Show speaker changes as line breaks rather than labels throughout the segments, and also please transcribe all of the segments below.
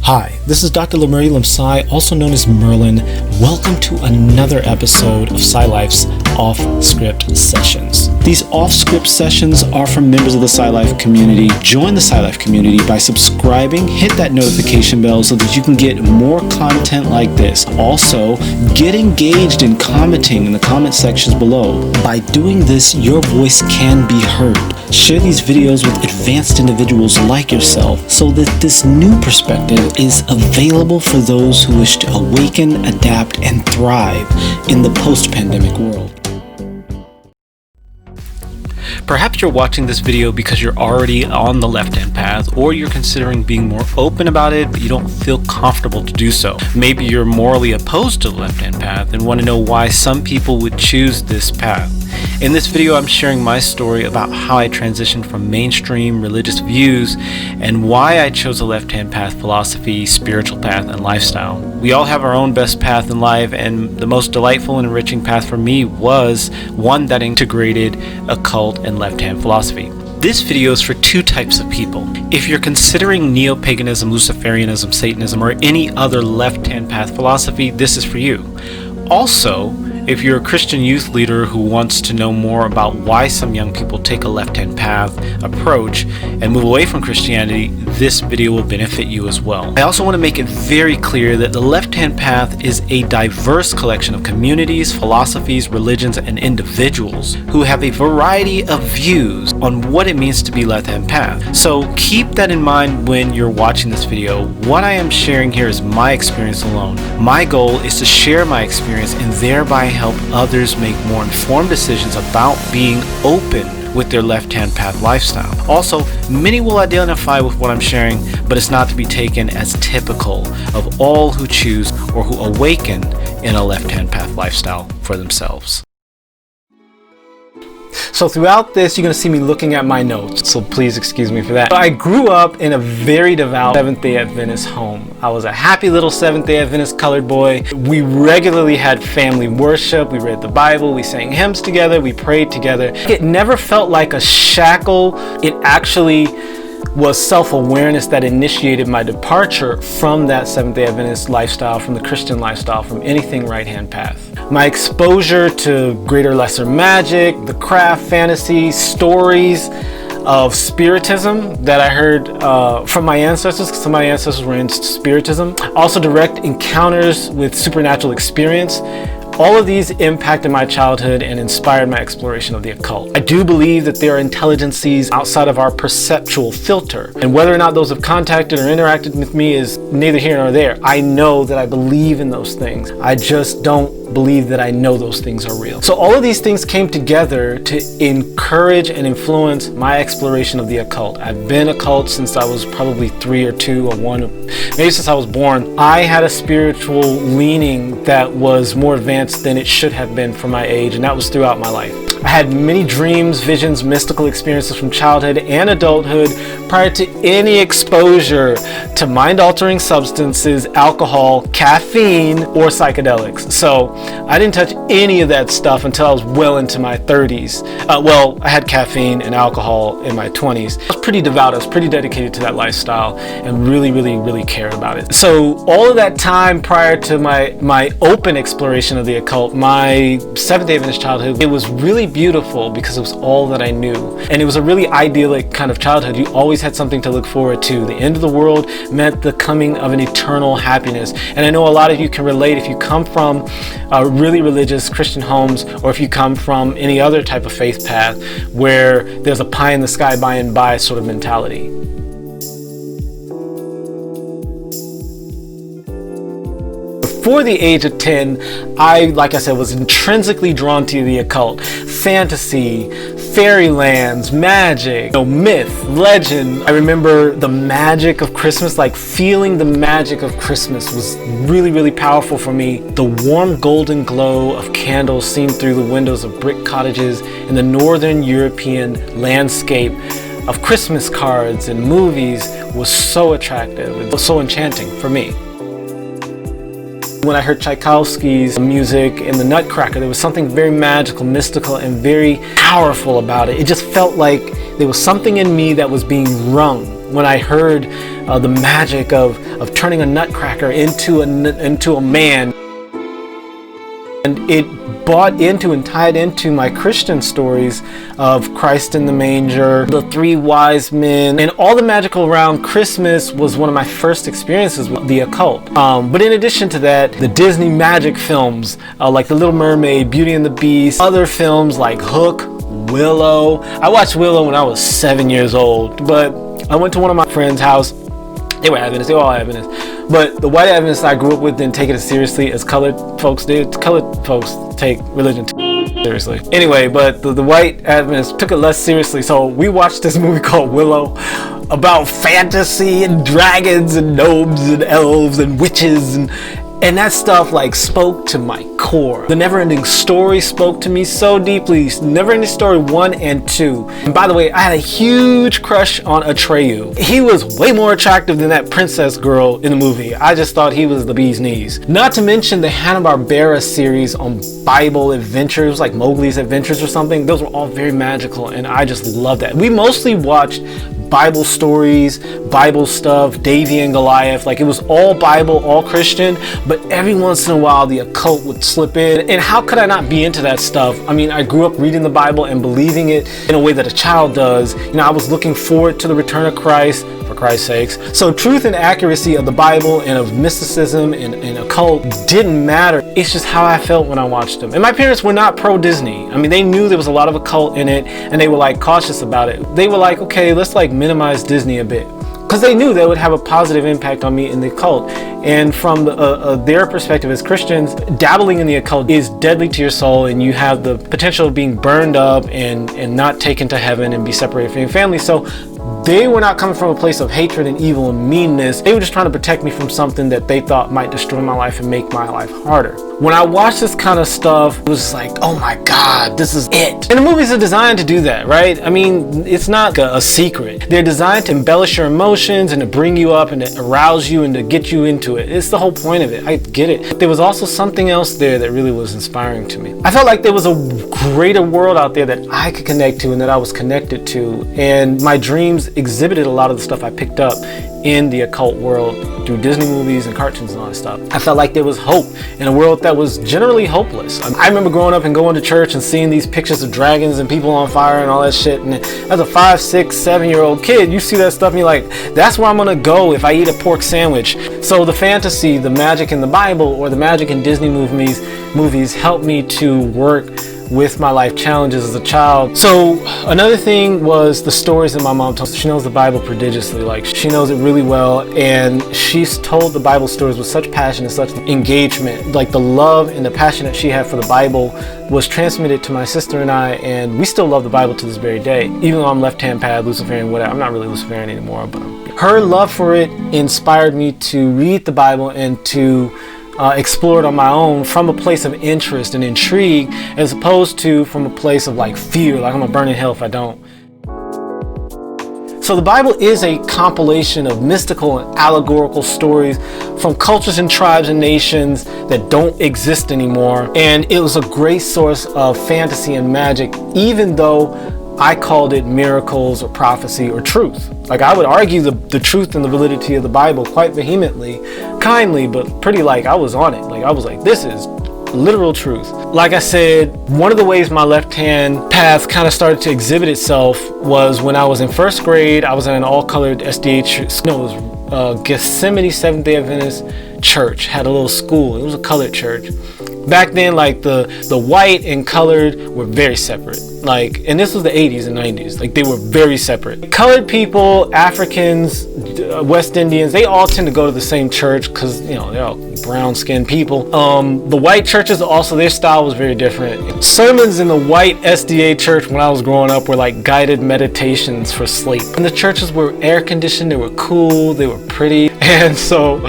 Hi, this is Dr. Lemuria Lamsai, also known as Merlin. Welcome to another episode of SciLife's Off-Script Sessions. These off-script sessions are from members of the SciLife community. Join the SciLife community by subscribing, hit that notification bell so that you can get more content like this. Also, get engaged in commenting in the comment sections below. By doing this, your voice can be heard. Share these videos with advanced individuals like yourself so that this new perspective is available for those who wish to awaken, adapt, and thrive in the post-pandemic world. Perhaps you're watching this video because you're already on the left-hand path, or you're considering being more open about it, but you don't feel comfortable to do so. Maybe you're morally opposed to the left-hand path and want to know why some people would choose this path. In this video, I'm sharing my story about how I transitioned from mainstream religious views and why I chose a left-hand path philosophy, spiritual path, and lifestyle. We all have our own best path in life, and the most delightful and enriching path for me was one that integrated occult and left-hand philosophy. This video is for two types of people. If you're considering Neo-paganism, Luciferianism, Satanism, or any other left-hand path philosophy, this is for you. Also, if you're a Christian youth leader who wants to know more about why some young people take a left-hand path approach and move away from Christianity, this video will benefit you as well. I also want to make it very clear that the left-hand path is a diverse collection of communities, philosophies, religions, and individuals who have a variety of views on what it means to be left-hand path. So keep that in mind when you're watching this video. What I am sharing here is my experience alone. My goal is to share my experience and thereby help others make more informed decisions about being open with their left-hand path lifestyle. Also, many will identify with what I'm sharing, but it's not to be taken as typical of all who choose or who awaken in a left-hand path lifestyle for themselves. So throughout this, you're going to see me looking at my notes, so please excuse me for that. I grew up in a very devout Seventh-Day Adventist home. I was a happy little Seventh-Day Adventist colored boy. We regularly had family worship, we read the Bible, we sang hymns together, we prayed together. It never felt like a shackle. It actually was self-awareness that initiated my departure from that Seventh-Day Adventist lifestyle, from the Christian lifestyle, from anything right-hand path. My exposure to greater lesser magic, the craft, fantasy, stories of spiritism that I heard from my ancestors, because some of my ancestors were into spiritism. Also direct encounters with supernatural experience. All of these impacted my childhood and inspired my exploration of the occult. I do believe that there are intelligences outside of our perceptual filter, and whether or not those have contacted or interacted with me is neither here nor there. I know that I believe in those things. I just don't believe that I know those things are real. So all of these things came together to encourage and influence my exploration of the occult. I've been occult since I was probably 3 or 2 or 1, maybe since I was born. I had a spiritual leaning that was more advanced than it should have been for my age, and that was throughout my life. I had many dreams, visions, mystical experiences from childhood and adulthood prior to any exposure to mind-altering substances, alcohol, caffeine, or psychedelics. So I didn't touch any of that stuff until I was well into my 30s. Well, I had caffeine and alcohol in my 20s. I was pretty devout, I was pretty dedicated to that lifestyle and really cared about it. So all of that time prior to my open exploration of the occult, my Seventh-Day Adventist childhood, it was really beautiful because it was all that I knew. And it was a really idyllic kind of childhood. You always had something to look forward to. The end of the world meant the coming of an eternal happiness. And I know a lot of you can relate if you come from really religious Christian homes, or if you come from any other type of faith path where there's a pie in the sky by and by sort of mentality. Before the age of 10, I, like I said, was intrinsically drawn to the occult. Fantasy, fairylands, magic, myth, legend. I remember the magic of Christmas, like feeling the magic of Christmas was really powerful for me. The warm golden glow of candles seen through the windows of brick cottages in the northern European landscape of Christmas cards and movies was so attractive and so enchanting for me. When I heard Tchaikovsky's music in the Nutcracker, there was something very magical, mystical, and very powerful about it. It just felt like there was something in me that was being wrung when I heard the magic of turning a nutcracker into a man. And it bought into and tied into my Christian stories of Christ in the manger, the three wise men, and all the magical around Christmas was one of my first experiences with the occult. But in addition to that, the Disney magic films like The Little Mermaid, Beauty and the Beast, other films like Hook, Willow. I watched Willow when I was 7 years old, but I went to one of my friends' house. They were Adventists, they were all Adventists. But the white Adventists I grew up with didn't take it as seriously as colored folks did. Colored folks take religion seriously. Anyway, but the white Adventists took it less seriously. So we watched this movie called Willow about fantasy and dragons and gnomes and elves and witches and that stuff like spoke to my core. The Neverending Story spoke to me so deeply. Neverending Story 1 and 2. And by the way, I had a huge crush on Atreyu. He was way more attractive than that princess girl in the movie. I just thought he was the bee's knees. Not to mention the Hanna-Barbera series on Bible adventures, like Mowgli's Adventures or something. Those were all very magical and I just loved that. We mostly watched Bible stories, Bible stuff, Davy and Goliath. Like it was all Bible, all Christian, but every once in a while the occult would slip in. And how could I not be into that stuff? I mean, I grew up reading the Bible and believing it in a way that a child does. You know, I was looking forward to the return of Christ, for Christ's sakes. So truth and accuracy of the Bible and of mysticism and occult didn't matter. It's just how I felt when I watched them. And my parents were not pro-Disney. I mean, they knew there was a lot of occult in it and they were like cautious about it. They were like, okay, let's like minimize Disney a bit. Because they knew that would have a positive impact on me in the occult. And from their perspective as Christians, dabbling in the occult is deadly to your soul and you have the potential of being burned up and not taken to heaven and be separated from your family. So they were not coming from a place of hatred and evil and meanness. They were just trying to protect me from something that they thought might destroy my life and make my life harder. When I watched this kind of stuff, it was like, oh my God, this is it. And the movies are designed to do that, right? I mean, it's not a secret. They're designed to embellish your emotions and to bring you up and to arouse you and to get you into it. It's the whole point of it. I get it. There was also something else there that really was inspiring to me. I felt like there was a greater world out there that I could connect to and that I was connected to. And my dreams exhibited a lot of the stuff I picked up in the occult world through Disney movies and cartoons and all that stuff. I felt like there was hope in a world that was generally hopeless. I remember growing up and going to church and seeing these pictures of dragons and people on fire and all that shit. And as a 5, 6, 7-year-old kid, you see that stuff and you're like, that's where I'm gonna go if I eat a pork sandwich. So the fantasy, the magic in the Bible or the magic in Disney movies helped me to work with my life challenges as a child. So another thing was the stories that my mom told. She knows the Bible prodigiously, like she knows it really well, and she's told the Bible stories with such passion and such engagement. Like the love and the passion that she had for the Bible was transmitted to my sister and I, and we still love the Bible to this very day. Even though I'm left-hand pad, Luciferian, whatever. I'm not really Luciferian anymore, but her love for it inspired me to read the Bible and to explore it on my own from a place of interest and intrigue, as opposed to from a place of like fear, like I'm gonna burn in hell if I don't. So the Bible is a compilation of mystical and allegorical stories from cultures and tribes and nations that don't exist anymore. And it was a great source of fantasy and magic, even though I called it miracles or prophecy or truth. Like I would argue the truth and the validity of the Bible quite vehemently, kindly, but pretty like I was on it. Like I was like, this is literal truth. Like I said, one of the ways my left-hand path kind of started to exhibit itself was when I was in first grade. I was in an all-colored SDA church. No, it was Gethsemane Seventh-Day Adventist Church. Had a little school. It was a colored church. Back then, like the white and colored were very separate. Like, and this was the 80s and 90s. Like they were very separate. Colored people, Africans, West Indians, they all tend to go to the same church because, you know, they're all brown-skinned people. The white churches also, their style was very different. Sermons in the white SDA church when I was growing up were like guided meditations for sleep. And the churches were air-conditioned, they were cool, they were pretty. And so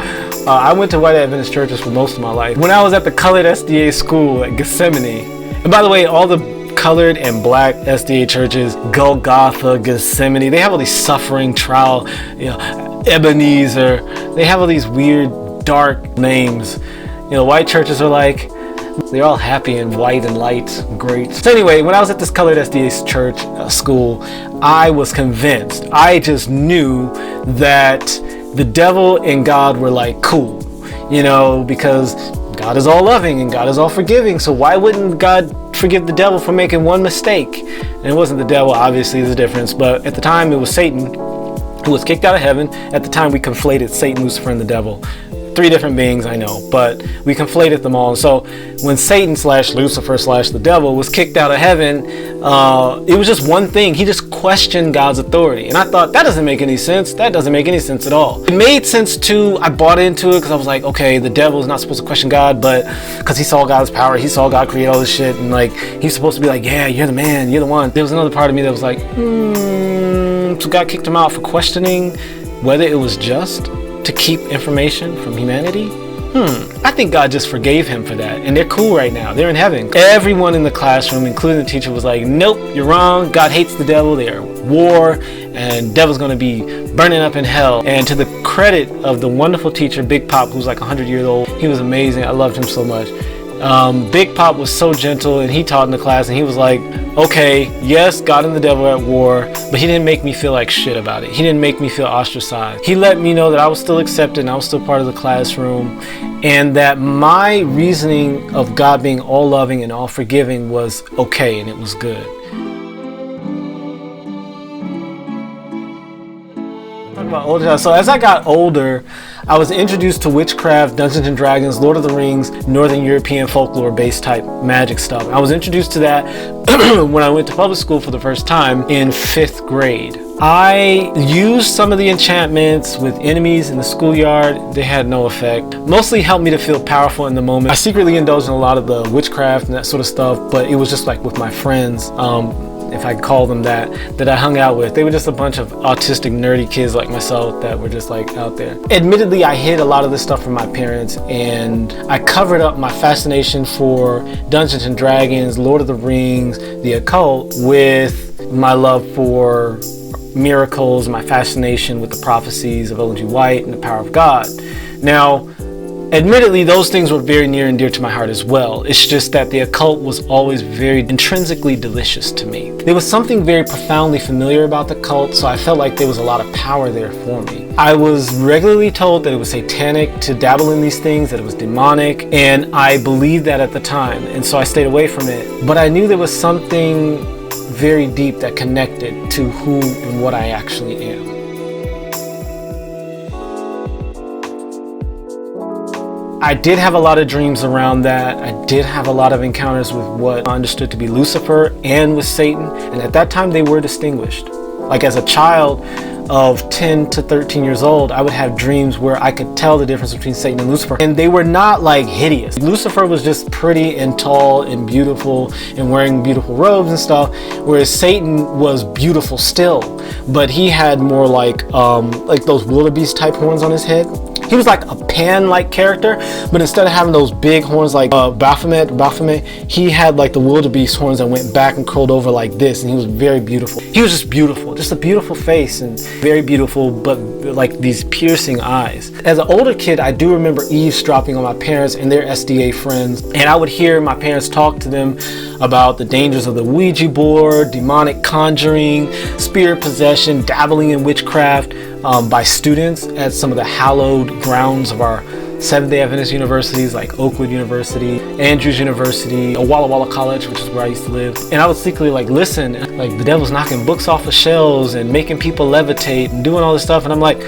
I went to white Adventist churches for most of my life. When I was at the colored SDA school at Gethsemane, and by the way, all the colored and black SDA churches, Golgotha, Gethsemane, they have all these suffering trial, you know, Ebenezer, they have all these weird dark names. You know, white churches are like They're all happy and white and light, great. So anyway, when I was at this colored SDA church school, I was convinced. I just knew that the devil and God were like cool, you know, because God is all loving and God is all forgiving. So why wouldn't God forgive the devil for making one mistake? And it wasn't the devil, obviously, there's a difference. But at the time, it was Satan who was kicked out of heaven. At the time, we conflated Satan, Lucifer, and the devil. 3 different beings, I know, but we conflated them all. And so when Satan / Lucifer / the devil was kicked out of heaven, it was just one thing. He just questioned God's authority. And I thought, that doesn't make any sense. That doesn't make any sense at all. It made sense too. I bought into it because I was like, okay, the devil is not supposed to question God, but because he saw God's power, he saw God create all this shit, and like he's supposed to be like, yeah, you're the man, you're the one. There was another part of me that was like, so God kicked him out for questioning whether it was just to keep information from humanity? I think God just forgave him for that, and they're cool right now. They're in heaven. Everyone in the classroom, including the teacher, was like, nope, you're wrong. God hates the devil. They're at war, and devil's going to be burning up in hell. And to the credit of the wonderful teacher, Big Pop, who's like 100 years old, he was amazing. I loved him so much. Big Pop was so gentle, and he taught in the class, and he was like, okay, yes, God and the devil are at war, but he didn't make me feel like shit about it. He didn't make me feel ostracized. He let me know that I was still accepted and I was still part of the classroom, and that my reasoning of God being all loving and all forgiving was okay, and it was good. About older, so as I got older, I was introduced to witchcraft, Dungeons and Dragons, Lord of the Rings, Northern European folklore based type magic stuff. I was introduced to that when I went to public school for the first time in 5th grade. I used some of the enchantments with enemies in the schoolyard. They had no effect. Mostly helped me to feel powerful in the moment. I secretly indulged in a lot of the witchcraft and that sort of stuff, but it was just like with my friends, if I call them that I hung out with. They were just a bunch of autistic, nerdy kids like myself that were just like out there. Admittedly, I hid a lot of this stuff from my parents, and I covered up my fascination for Dungeons and Dragons, Lord of the Rings, the occult, with my love for miracles, my fascination with the prophecies of Ellen G. White and the power of God. Now, admittedly, those things were very near and dear to my heart as well. It's just that the occult was always very intrinsically delicious to me. There was something very profoundly familiar about the cult, so I felt like there was a lot of power there for me. I was regularly told that it was satanic to dabble in these things, that it was demonic, and I believed that at the time, and so I stayed away from it. But I knew there was something very deep that connected to who and what I actually am. I did have a lot of dreams around that. I did have a lot of encounters with what I understood to be Lucifer and with Satan, and at that time they were distinguished. Like as a child of 10 to 13 years old, I would have dreams where I could tell the difference between Satan and Lucifer, and they were not like hideous. Lucifer was just pretty and tall and beautiful and wearing beautiful robes and stuff, whereas Satan was beautiful still, but he had more like those wildebeest type horns on his head. He was like a Pan-like character, but instead of having those big horns like Baphomet, he had like the wildebeest horns that went back and curled over like this, and he was very beautiful. He was just beautiful, just a beautiful face, and very beautiful, but like these piercing eyes. As an older kid, I do remember eavesdropping on my parents and their SDA friends, and I would hear my parents talk to them about the dangers of the Ouija board, demonic conjuring, spirit possession, dabbling in witchcraft, by students at some of the hallowed grounds of our Seventh-Day Adventist universities like Oakwood University, Andrews University, Walla Walla College, which is where I used to live. And I would secretly like listen, like the devil's knocking books off of shelves and making people levitate and doing all this stuff. And I'm like,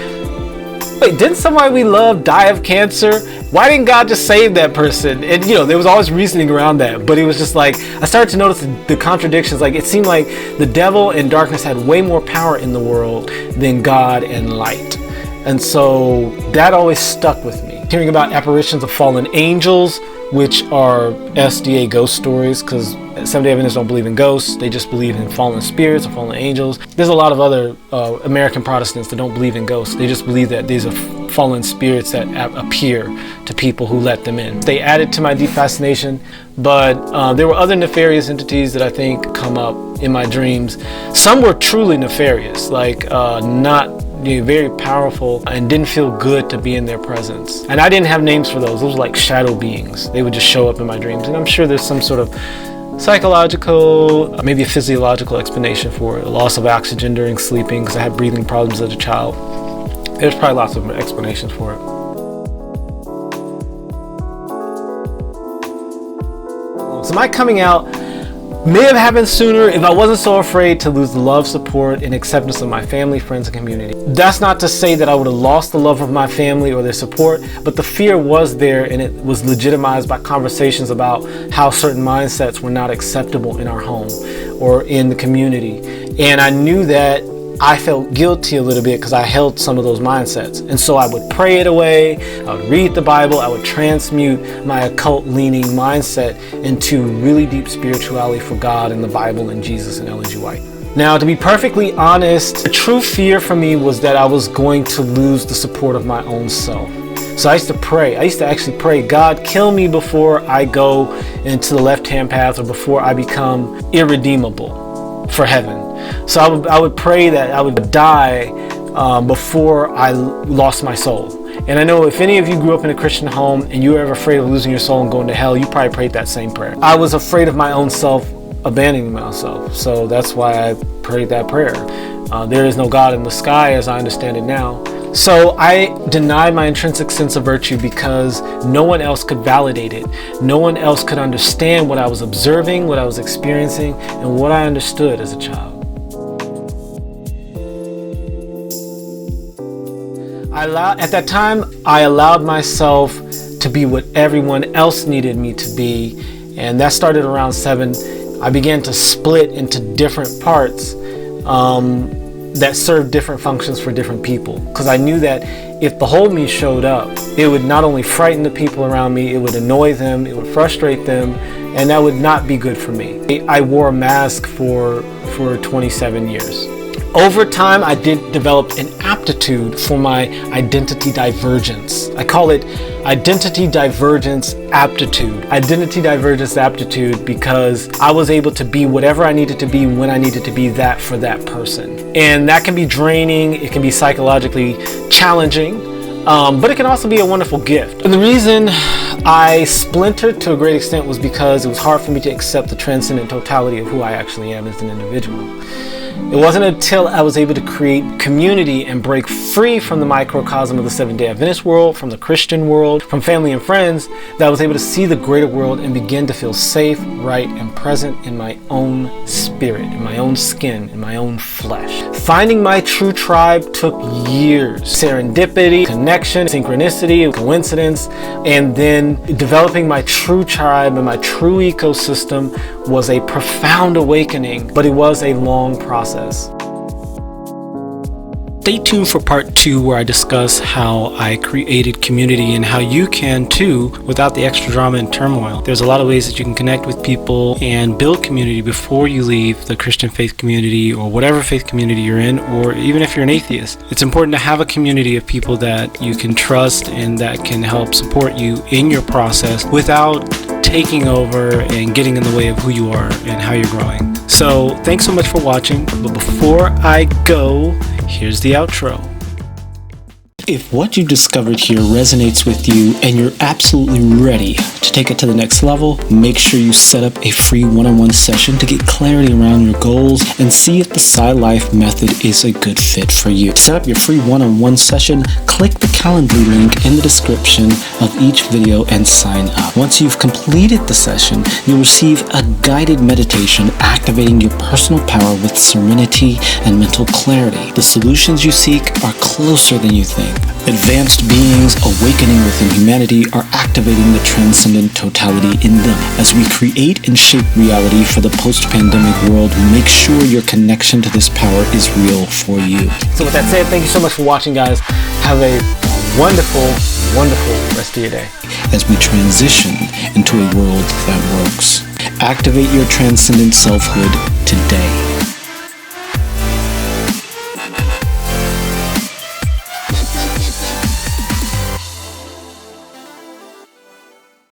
wait, didn't somebody we love die of cancer? Why didn't God just save that person? And you know, there was always reasoning around that, but it was just like, I started to notice the contradictions. Like it seemed like the devil and darkness had way more power in the world than God and light. And so that always stuck with me. Hearing about apparitions of fallen angels, which are SDA ghost stories, because Seventh-Day Adventists don't believe in ghosts, they just believe in fallen spirits or fallen angels. There's a lot of other American Protestants that don't believe in ghosts. They just believe that these are fallen spirits that appear to people who let them in. They added to my deep fascination, but there were other nefarious entities that I think come up in my dreams. Some were truly nefarious, like not very powerful, and didn't feel good to be in their presence. And I didn't have names for those. Those were like shadow beings. They would just show up in my dreams. And I'm sure there's some sort of psychological, maybe a physiological explanation for it. A loss of oxygen during sleeping, because I had breathing problems as a child. There's probably lots of explanations for it. So my coming out may have happened sooner if I wasn't so afraid to lose the love, support, and acceptance of my family, friends, and community. That's not to say that I would have lost the love of my family or their support, but the fear was there, and it was legitimized by conversations about how certain mindsets were not acceptable in our home or in the community. And I knew that I felt guilty a little bit because I held some of those mindsets. And so I would pray it away, I would read the Bible, I would transmute my occult leaning mindset into really deep spirituality for God and the Bible and Jesus and Ellen G. White. Now, to be perfectly honest, the true fear for me was that I was going to lose the support of my own self. So I used to pray. I used to actually pray, God, kill me before I go into the left-hand path or before I become irredeemable for heaven. So I would pray that I would die before I lost my soul. And I know if any of you grew up in a Christian home and you were ever afraid of losing your soul and going to hell, you probably prayed that same prayer. I was afraid of my own self abandoning myself. So that's why I prayed that prayer. There is no God in the sky as I understand it now. So I denied my intrinsic sense of virtue because no one else could validate it. No one else could understand what I was observing, what I was experiencing, and what I understood as a child. At that time, I allowed myself to be what everyone else needed me to be, and that started around 7. I began to split into different parts that served different functions for different people, because I knew that if the whole me showed up, it would not only frighten the people around me, it would annoy them, it would frustrate them, and that would not be good for me. I wore a mask for 27 years. Over time, I did develop an aptitude for my identity divergence. I call it identity divergence aptitude. Identity divergence aptitude because I was able to be whatever I needed to be when I needed to be that for that person. And that can be draining, it can be psychologically challenging, but it can also be a wonderful gift. And the reason I splintered to a great extent was because it was hard for me to accept the transcendent totality of who I actually am as an individual. It wasn't until I was able to create community and break free from the microcosm of the Seventh-Day Adventist world, from the Christian world, from family and friends, that I was able to see the greater world and begin to feel safe, right, and present in my own spirit, in my own skin, in my own flesh. Finding my true tribe took years. Serendipity, connection, synchronicity, coincidence, and then developing my true tribe and my true ecosystem was a profound awakening, but it was a long process. Stay tuned for part 2, where I discuss how I created community and how you can too without the extra drama and turmoil. There's a lot of ways that you can connect with people and build community before you leave the Christian faith community or whatever faith community you're in, or even if you're an atheist. It's important to have a community of people that you can trust and that can help support you in your process without taking over and getting in the way of who you are and how you're growing. So thanks so much for watching, but before I go, here's the outro. If what you've discovered here resonates with you and you're absolutely ready to take it to the next level, make sure you set up a free one-on-one session to get clarity around your goals and see if the Psi Life method is a good fit for you. To set up your free one-on-one session, click the Calendly link in the description of each video and sign up. Once you've completed the session, you'll receive a guided meditation activating your personal power with serenity and mental clarity. The solutions you seek are closer than you think. Advanced beings awakening within humanity are activating the transcendent totality in them. As we create and shape reality for the post-pandemic world, make sure your connection to this power is real for you. So with that said, thank you so much for watching, guys. Have a wonderful, wonderful rest of your day as we transition into a world that works. Activate your transcendent selfhood today.